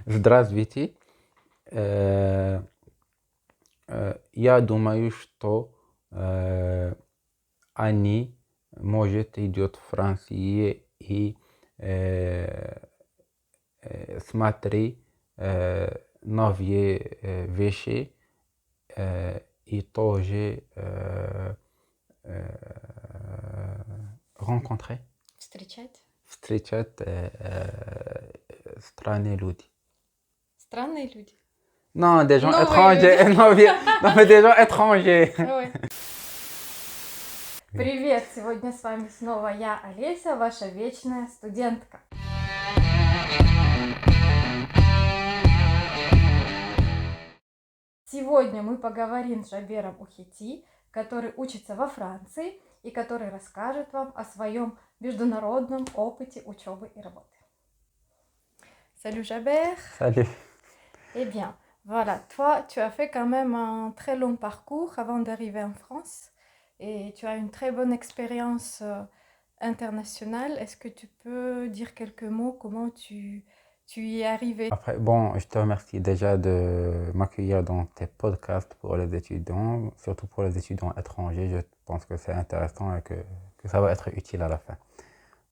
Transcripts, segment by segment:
Здравствуйте. Э, Я думаю, что они может идет в Франции и э, смотри новые вещи и тоже rencontrer, Встречать. встречать странные люди. Странные люди. Non, des gens Новые люди. étrangers. Non, mais des gens étrangers. Ой. Привет! Сегодня с вами снова я, Олеся, ваша вечная студентка. Сегодня мы поговорим с Жабером Ухити, который учится во Франции и который расскажет вам о своем международном опыте учебы и работы. Salut Jabert. Salut. Eh bien, voilà, toi, tu as fait quand même un très long parcours avant d'arriver en France et tu as une très bonne expérience internationale. Est-ce que tu peux dire quelques mots comment tu y es arrivé? Après, bon, je te remercie déjà de m'accueillir dans tes podcasts pour les étudiants, surtout pour les étudiants étrangers. Je pense que c'est intéressant et que ça va être utile à la fin.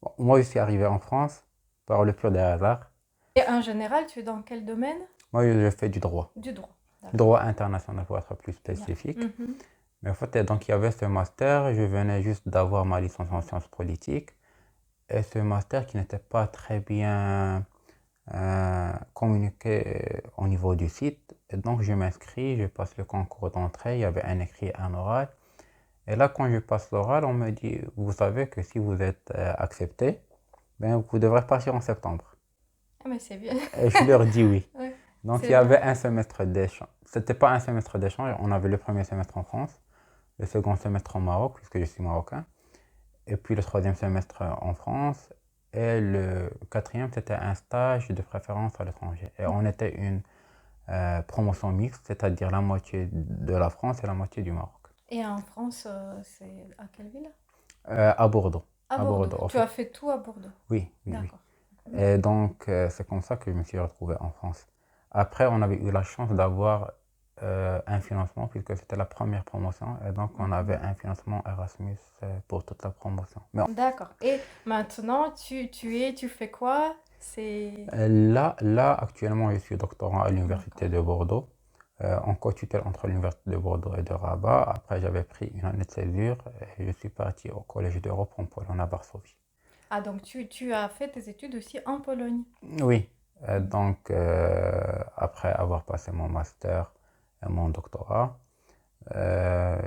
Bon, moi, je suis arrivé en France par le pur des hasards. Et en général, tu es dans quel domaine? Moi, je fais du droit. Du droit. Du droit international pour être plus spécifique. Mhm. Mais en fait, donc, il y avait ce master, je venais juste d'avoir ma licence en sciences politiques. Et ce master qui n'était pas très bien communiqué au niveau du site. Et donc, je m'inscris, je passe le concours d'entrée, il y avait un écrit, un oral. Et là, quand je passe l'oral, on me dit, vous savez que si vous êtes accepté, ben, vous devrez partir en septembre. Ah, mais c'est bien. Et je leur dis oui. Ouais, Donc, c'est il y avait bien. un semestre d'échange. C'était pas un semestre d'échange, on avait le premier semestre en France, le second semestre au Maroc, puisque je suis marocain, et puis le troisième semestre en France, et le quatrième, c'était un stage de préférence à l'étranger. Et on était une promotion mixte, c'est-à-dire la moitié de la France et la moitié du Maroc. Et en France, c'est à quelle ville? À Bordeaux. À À Bordeaux. Bordeaux, en Tu fait. as fait tout à Bordeaux. Oui, oui, oui. D'accord. Et donc, c'est comme ça que je me suis retrouvé en France. Après, on avait eu la chance d'avoir un financement, puisque c'était la première promotion, et donc on avait un financement Erasmus pour toute la promotion. Mais D'accord. Et maintenant, tu fais quoi? C'est... là, actuellement, je suis doctorant à l'Université D'accord. de Bordeaux, en co-tutelle entre l'Université de Bordeaux et de Rabat. Après, j'avais pris une année de césure et je suis parti au Collège d'Europe en Pologne, à Varsovie. Ah, donc tu as fait tes études aussi en Pologne. Oui, Mhm. donc après avoir passé mon master et mon doctorat,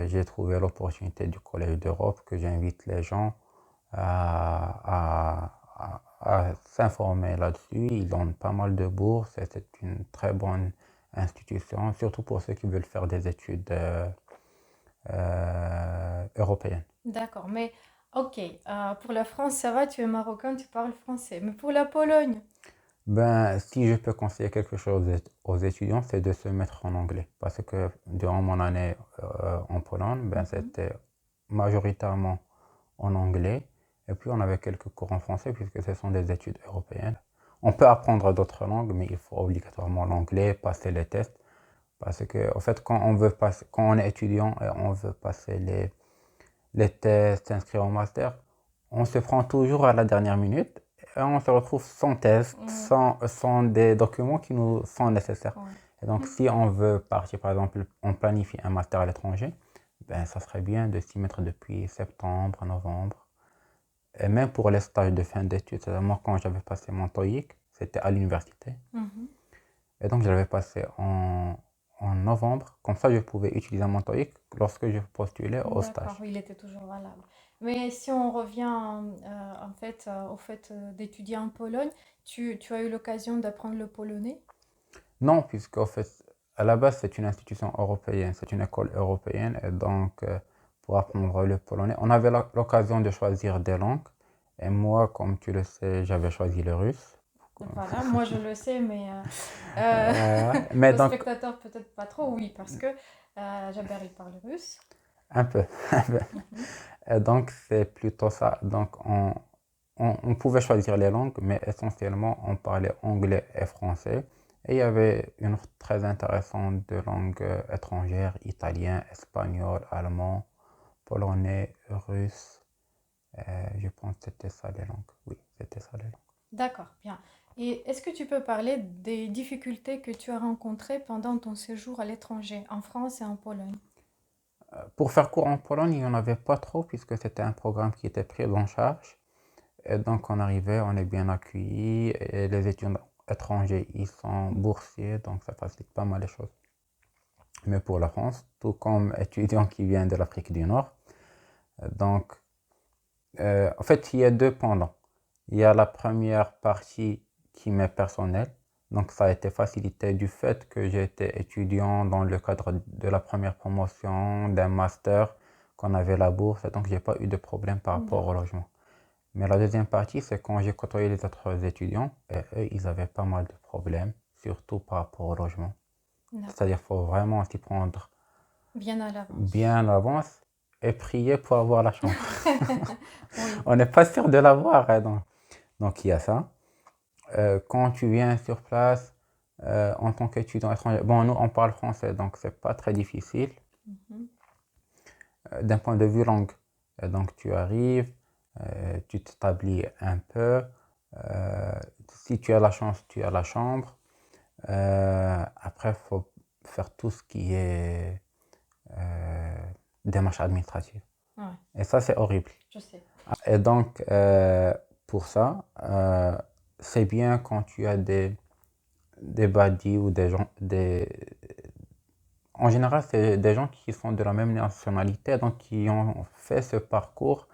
j'ai trouvé l'opportunité du Collège d'Europe que j'invite les gens à s'informer là-dessus. Ils donnent pas mal de bourses et c'est une très bonne institution, surtout pour ceux qui veulent faire des études européennes. D'accord. Mais ok, pour la France, ça va, tu es marocain, tu parles français. Mais pour la Pologne, Ben, si je peux conseiller quelque chose aux étudiants, c'est de se mettre en anglais. Parce que durant mon année en Pologne, ben, mhm. c'était majoritairement en anglais. Et puis, on avait quelques cours en français, puisque ce sont des études européennes. On peut apprendre d'autres langues, mais il faut obligatoirement l'anglais, passer les tests. Parce que, en fait, quand on est étudiant et on veut passer les tests, s'inscrire au master, on se prend toujours à la dernière minute et on se retrouve sans test, Mm, sans des documents qui nous sont nécessaires. ouais. Et donc, si on veut partir, par exemple, on planifie un master à l'étranger, ben, ça serait bien de s'y mettre depuis septembre, novembre. Et même pour les stages de fin d'études, c'est-à-dire moi, quand j'avais passé mon TOEIC, c'était à l'université. Mhm. Et donc, je l'avais passé en novembre. Comme ça, je pouvais utiliser mon TOEIC lorsque je postulais au D'accord, stage. oui, il était toujours valable. Mais si on revient en fait au fait d'étudier en Pologne, tu as eu l'occasion d'apprendre le polonais? Non, puisqu'en fait, à la base, c'est une institution européenne, c'est une école européenne, et donc, pour apprendre le polonais, on avait l'occasion de choisir des langues, et moi, comme tu le sais, j'avais choisi le russe. Voilà, moi je le sais, mais euh, Mais nos donc, spectateurs peut-être pas trop, oui, parce que Jaber il parle russe. un peu, un peu. Mhm. Et donc, c'est plutôt ça. Donc, on pouvait choisir les langues, mais essentiellement, on parlait anglais et français. Et il y avait une offre très intéressante de langues étrangères, italien, espagnol, allemand, polonais, russe. Je pense que c'était ça les langues. Oui, c'était ça les langues. D'accord, bien. Et est-ce que tu peux parler des difficultés que tu as rencontrées pendant ton séjour à l'étranger, en France et en Pologne? Pour faire cours en Pologne, il n'y en avait pas trop puisque c'était un programme qui était pris en charge. Et donc on arrivait, on est bien accueillis et les étudiants étrangers, ils sont boursiers, donc ça facilite pas mal les choses. Mais pour la France, tout comme étudiants qui viennent de l'Afrique du Nord, donc en fait il y a deux pendants. Il y a la première partie qui m'est personnelle, donc ça a été facilité du fait que j'ai été étudiant dans le cadre de la première promotion d'un master, qu'on avait la bourse, et donc j'ai pas eu de problème par rapport au D'accord, logement. Mais la deuxième partie, c'est quand j'ai côtoyé les autres étudiants, et eux, ils avaient pas mal de problèmes, surtout par rapport au logement. d'accord. C'est-à-dire qu'il faut vraiment s'y prendre Bien à l'avance. bien à l'avance et prier pour avoir la chambre. Oui. On n'est pas sûr de l'avoir, hein, donc il y a ça. Quand tu viens sur place en tant qu'étudiant étranger, bon, nous on parle français, donc c'est pas très difficile Mhm. d'un point de vue langue. Donc tu arrives, tu t'établis un peu. euh, Si tu as la chance, tu as la chambre. Après, il faut faire tout ce qui est euh, démarche administrative. Ouais, Et ça, c'est horrible. je sais. Et donc, pour ça, c'est bien quand tu as des buddies ou des gens, en général, c'est des gens qui sont de la même nationalité, donc qui ont fait ce parcours,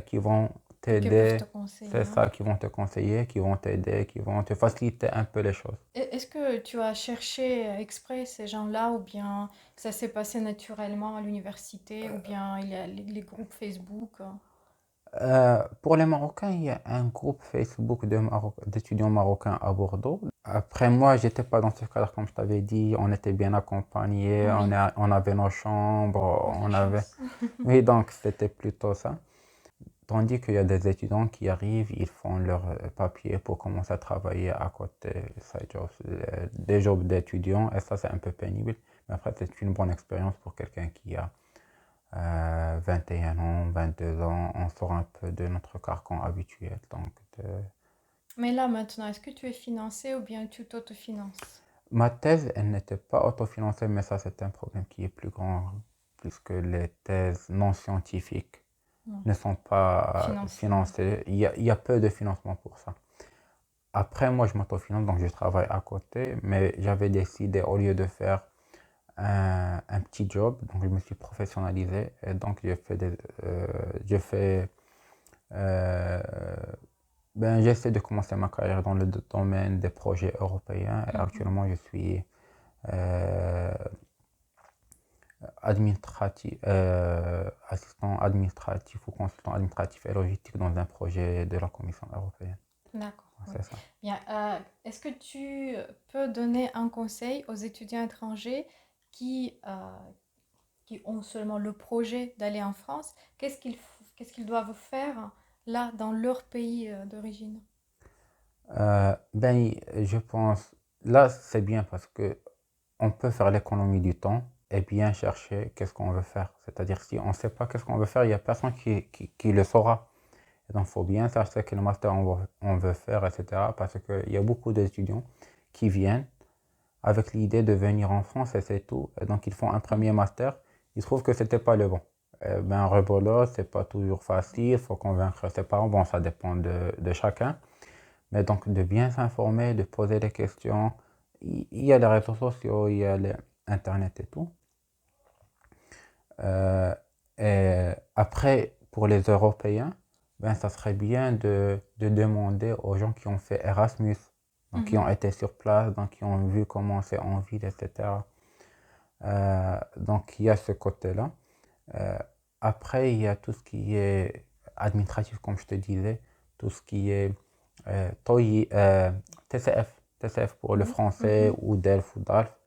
qui vont Et que peuvent te t'aider, c'est conseiller, hein. ça, qui vont te conseiller, qui vont t'aider, qui vont te faciliter un peu les choses. Est-ce que tu as cherché exprès ces gens-là ou bien ça s'est passé naturellement à l'université ou bien il y a les groupes Facebook? Pour les Marocains, il y a un groupe Facebook d'étudiants marocains à Bordeaux. Après, moi, j'étais pas dans ce cadre, comme je t'avais dit, on était bien accompagnés, Oui, on avait nos chambres, de la on avait... chance. Oui, donc c'était plutôt ça. Tandis qu'il y a des étudiants qui arrivent, ils font leur papier pour commencer à travailler à côté, side jobs, des jobs d'étudiants, et ça, c'est un peu pénible. Mais après, c'est une bonne expérience pour quelqu'un qui a 21 ans, 22 ans, on sort un peu de notre carcan habituel. Mais là maintenant, est-ce que tu es financé ou bien tu t'autofinances? Ma thèse, elle n'était pas autofinancée, mais ça, c'est un problème qui est plus grand, puisque les thèses non scientifiques Non, ne sont pas financé, ouais. financées. Il y a peu de financement pour ça. Après, moi, je m'autofinance, donc je travaille à côté, mais j'avais décidé, au lieu de faire un petit job, donc je me suis professionnalisé, et donc j'ai fait euh, ben, j'essaie de commencer ma carrière dans le domaine des projets européens. Et Mhm. actuellement, je suis euh, assistant administratif ou consultant administratif et logistique dans un projet de la Commission européenne. D'accord, oui. C'est ça. Bien, est-ce que tu peux donner un conseil aux étudiants étrangers qui, qui ont seulement le projet d'aller en France? Qu'est-ce qu'ils doivent faire là, dans leur pays d'origine? Ben, je pense, là, c'est bien parce que on peut faire l'économie du temps et bien chercher qu'est-ce qu'on veut faire. C'est-à-dire, si on ne sait pas qu'est-ce qu'on veut faire, il n'y a personne qui le saura. Et donc, il faut bien chercher quel master on veut faire, etc. Parce qu'il y a beaucoup d'étudiants qui viennent avec l'idée de venir en France et c'est tout. Et donc, ils font un premier Mhm. master. Ils trouvent que c'était pas le bon. Ben, rebelote, c'est pas toujours facile. Il faut convaincre ses parents. Bon, ça dépend de chacun. Mais donc, de bien s'informer, de poser des questions. Il y a les réseaux sociaux, il y a Internet et tout. Euh, et après, pour les Européens, ben, ça serait bien de demander aux gens qui ont fait Erasmus, donc qui Mhm. ont été sur place, donc qui ont vu comment c'est en ville, etc. Donc il y a ce côté-là. Euh, Après, il y a tout ce qui est administratif, comme je te disais, tout ce qui est TCF pour le Oui. français Mhm. ou DELF ou DALF.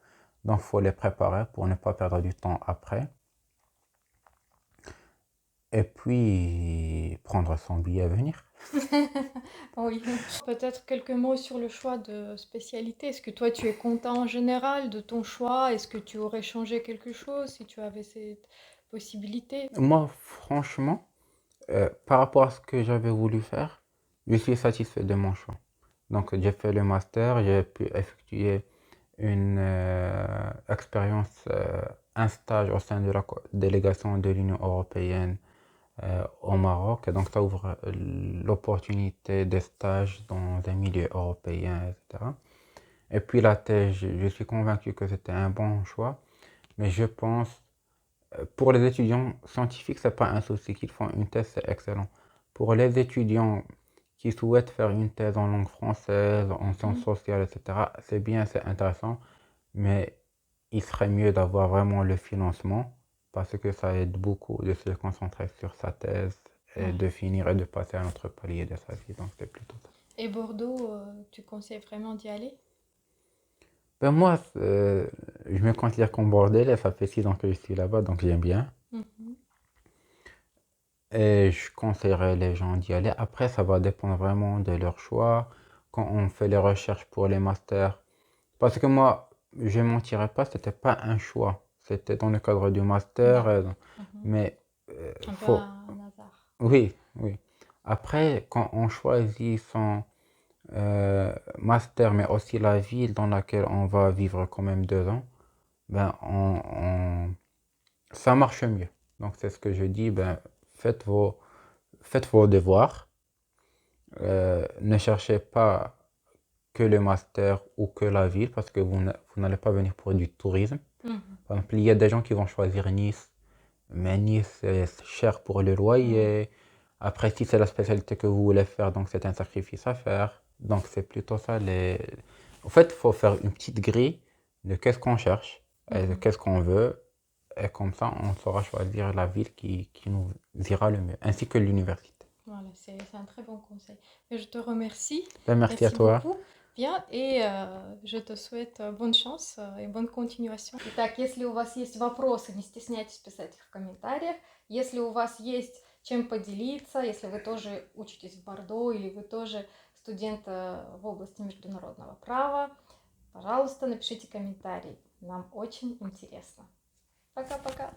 Donc, il faut les préparer pour ne pas perdre du temps après. Et puis, prendre son billet à venir. Oui. Peut-être quelques mots sur le choix de spécialité. Est-ce que toi, tu es content en général de ton choix? Est-ce que tu aurais changé quelque chose si tu avais cette possibilité? Moi, franchement, par rapport à ce que j'avais voulu faire, je suis satisfait de mon choix. Donc, j'ai fait le master, j'ai pu effectuer une expérience, un stage au sein de la délégation de l'Union européenne au Maroc. Et donc, ça ouvre l'opportunité de stage dans un milieu européen, etc. Et puis la thèse, je suis convaincu que c'était un bon choix, mais je pense, pour les étudiants scientifiques, c'est pas un souci qu'ils font une thèse, c'est excellent. Pour les étudiants qui souhaitent faire une thèse en langue française, en sciences sociales, etc., c'est bien, c'est intéressant, mais il serait mieux d'avoir vraiment le financement parce que ça aide beaucoup de se concentrer sur sa thèse et Ouais. de finir et de passer à un autre palier de sa vie. Donc c'est plutôt ça. Et Bordeaux, tu conseilles vraiment d'y aller? Ben moi, je me considère comme bordelais, ça fait 6 ans que je suis là-bas, donc j'aime bien. Mhm. Et je conseillerais les gens d'y aller. Après, ça va dépendre vraiment de leur choix. Quand on fait les recherches pour les masters, parce que moi, je ne mentirais pas, c'était pas un choix. C'était dans le cadre du master. D'accord. Mhm. Mais Un peu faut. un hasard. Oui, oui. Après, quand on choisit son master, mais aussi la ville dans laquelle on va vivre quand même 2 ans, ben ça marche mieux. Donc c'est ce que je dis, ben faites vos devoirs. Ne cherchez pas que le master ou que la ville parce que vous n'allez pas venir pour du tourisme. Mhm. Par exemple, il y a des gens qui vont choisir Nice, mais Nice c'est cher pour le Ouais. loyer. Après, si c'est la spécialité que vous voulez faire, donc c'est un sacrifice à faire. Donc c'est plutôt ça les. En fait, il faut faire une petite grille de qu'est-ce qu'on cherche et de Mhm. qu'est-ce qu'on veut. Et comme ça, on saura choisir la ville qui nous ira le mieux, ainsi que l'université. Voilà, c'est un très bon conseil. Et je te remercie. Ben, merci à Merci toi. beaucoup. Bien, и je te souhaite bonne chance и bonne continuation. Итак, если у вас есть вопросы, не стесняйтесь писать их в комментариях. Если у вас есть чем поделиться, если вы тоже учитесь в Бордо или вы тоже студент в области международного права, пожалуйста, напишите комментарий. Нам очень интересно. Пока-пока.